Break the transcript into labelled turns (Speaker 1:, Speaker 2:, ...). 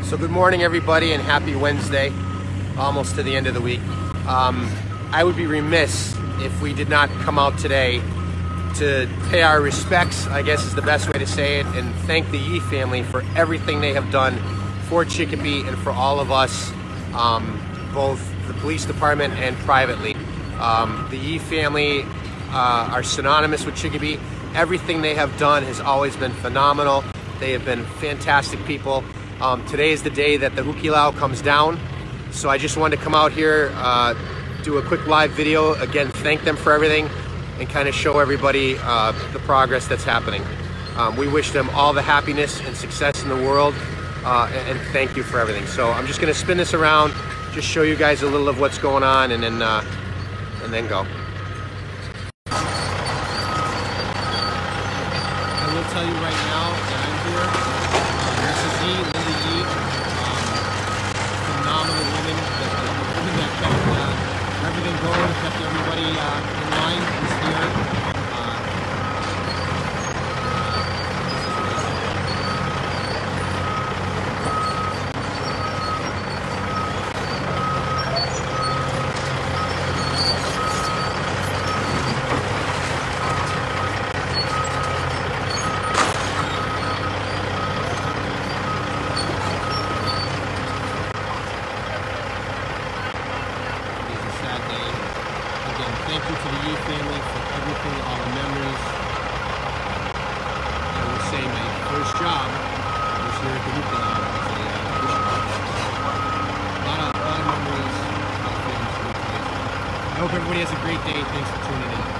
Speaker 1: So good morning everybody and happy Wednesday, almost to the end of the week. I would be remiss if we did not come out today to pay our respects, I guess is the best way to say it, and thank the Yee family for everything they have done for Chicopee and for all of us, both the police department and privately. The Yee family are synonymous with Chicopee. Everything they have done has always been phenomenal. They have been fantastic people. Today is the day that the Ke Lau comes down, so I just wanted to come out here, do a quick live video, again thank them for everything and kind of show everybody the progress that's happening. We wish them all the happiness and success in the world, and thank you for everything. So I'm just going to spin this around, just show you guys a little of what's going on, and then go. I will tell you right now that I'm here. Mrs. Yee, Linda Yee, phenomenal woman that kept everything going, kept everybody in line, was here. Thank you to the Yee family for everything, all the memories. I will say my first job was here at the Ke Lau as a bishop. A lot of memories, a lot of things. I hope everybody has a great day. Thanks for tuning in.